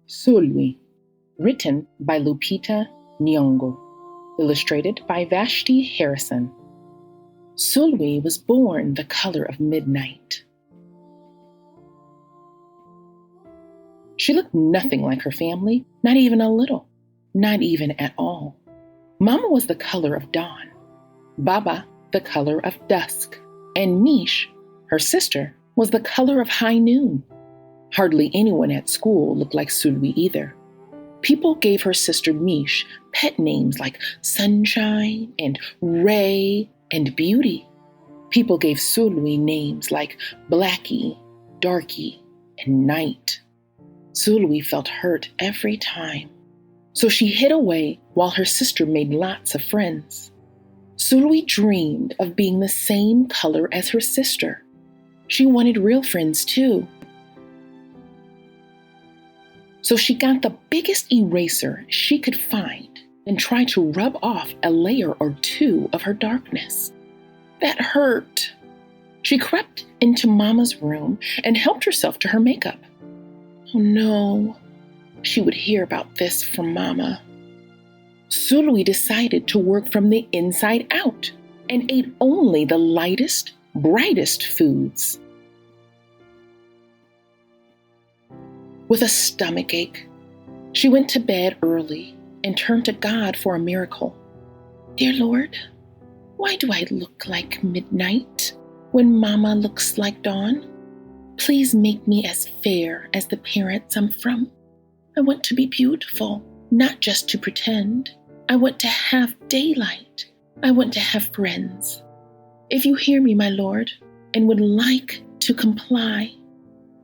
Sulwe, written by Lupita Nyong'o, illustrated by Vashti Harrison. Sulwe was born the color of midnight. She looked nothing like her family, not even a little, not even at all. Mama was the color of dawn, Baba the color of dusk, and Mish, her sister, was the color of high noon. Hardly anyone at school looked like Sulwe either. People gave her sister Mish pet names like Sunshine and Ray and Beauty. People gave Sulwe names like Blackie, Darky, and Night. Sulwe felt hurt every time, so she hid away while her sister made lots of friends. Sulwe dreamed of being the same color as her sister. She wanted real friends too. So she got the biggest eraser she could find and tried to rub off a layer or two of her darkness. That hurt. She crept into Mama's room and helped herself to her makeup. Oh no, she would hear about this from Mama. Sulwe decided to work from the inside out and ate only the lightest, brightest foods. With a stomachache, she went to bed early and turned to God for a miracle. Dear Lord, why do I look like midnight when Mama looks like dawn? Please make me as fair as the parents I'm from. I want to be beautiful, not just to pretend. I want to have daylight. I want to have friends. If you hear me, my Lord, and would like to comply,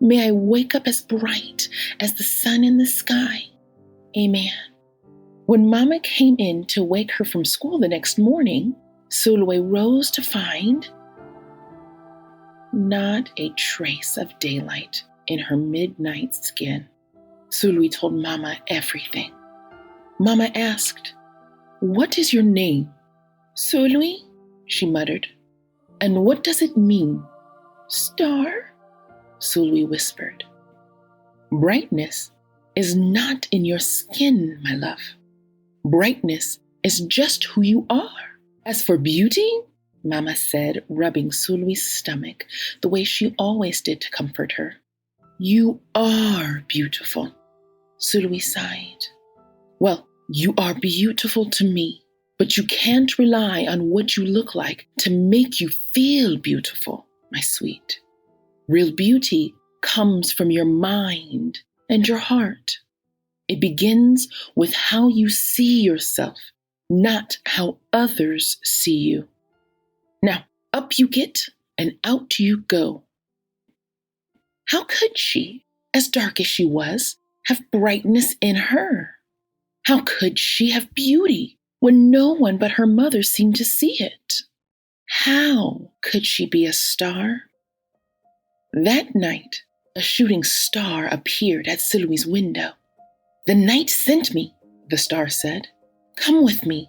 may I wake up as bright as the sun in the sky. Amen. When Mama came in to wake her from school the next morning, Sulway rose to find not a trace of daylight in her midnight skin. Sulwe told Mama everything. Mama asked, "What is your name?" "Sulwe," she muttered. "And what does it mean?" "Star," Sulwe whispered. Brightness is not in your skin, my love. Brightness is just who you are. As for beauty, Mama said, rubbing Sulwe's stomach the way she always did to comfort her. You are beautiful. Sulwe sighed. Well, you are beautiful to me, but you can't rely on what you look like to make you feel beautiful, my sweet. Real beauty comes from your mind and your heart. It begins with how you see yourself, not how others see you. Now, up you get and out you go. How could she, as dark as she was, have brightness in her? How could she have beauty when no one but her mother seemed to see it? How could she be a star? That night, a shooting star appeared at Sulwe's window. The night sent me, the star said. Come with me.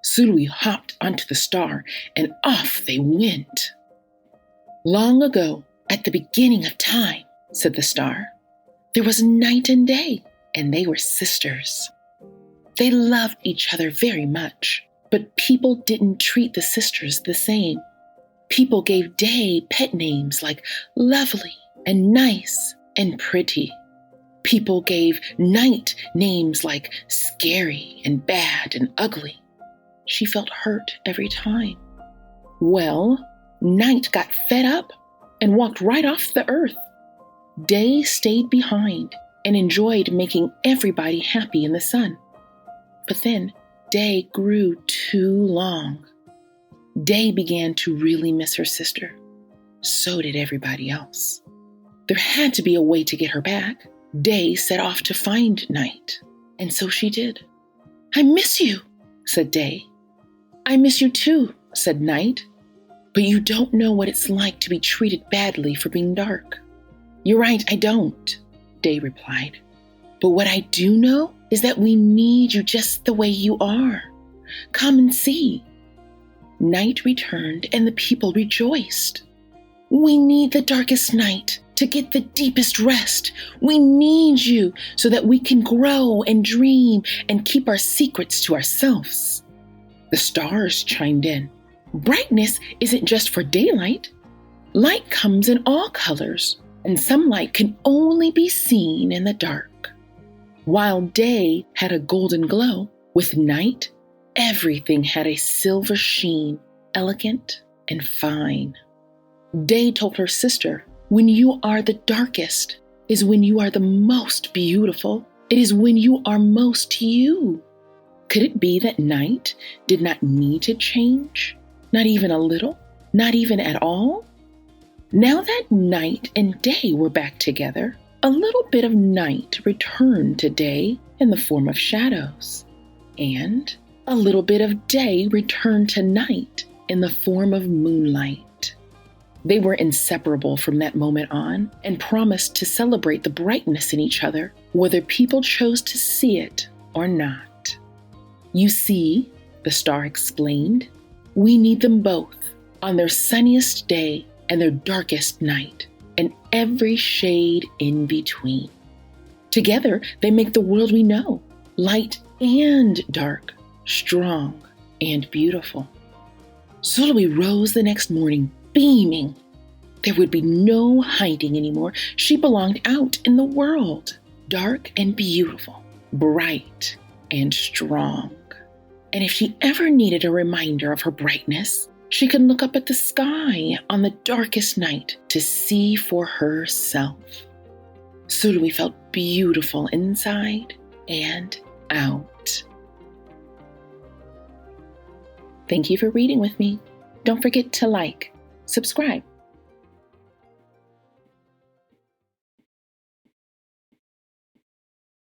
Sulwe hopped onto the star, and off they went. Long ago, at the beginning of time, said the star, there was night and day, and they were sisters. They loved each other very much, but people didn't treat the sisters the same. People gave Day pet names like lovely and nice and pretty. People gave Night names like scary and bad and ugly. She felt hurt every time. Well, Night got fed up and walked right off the earth. Day stayed behind and enjoyed making everybody happy in the sun. But then Day grew too long. Day began to really miss her sister. So did everybody else. There had to be a way to get her back. Day set off to find Night, and so she did. I miss you, said Day. I miss you too, said Night. But you don't know what it's like to be treated badly for being dark. You're right, I don't, Day replied. But what I do know is that we need you just the way you are. Come and see. Night returned and the people rejoiced. We need the darkest night to get the deepest rest. We need you so that we can grow and dream and keep our secrets to ourselves. The stars chimed in. Brightness isn't just for daylight. Light comes in all colors, and some light can only be seen in the dark. While day had a golden glow, with night, everything had a silver sheen, elegant and fine. Day told her sister, when you are the darkest is when you are the most beautiful. It is when you are most you. Could it be that night did not need to change? Not even a little? Not even at all? Now that night and day were back together, a little bit of night returned to day in the form of shadows, and a little bit of day returned to night in the form of moonlight. They were inseparable from that moment on and promised to celebrate the brightness in each other, whether people chose to see it or not. You see, the star explained, we need them both on their sunniest day and their darkest night, and every shade in between. Together, they make the world we know, light and dark, strong and beautiful. Sulway rose the next morning, beaming. There would be no hiding anymore. She belonged out in the world, dark and beautiful, bright and strong. And if she ever needed a reminder of her brightness, she could look up at the sky on the darkest night to see for herself. Sulwe felt beautiful inside and out. Thank you for reading with me. Don't forget to like, subscribe,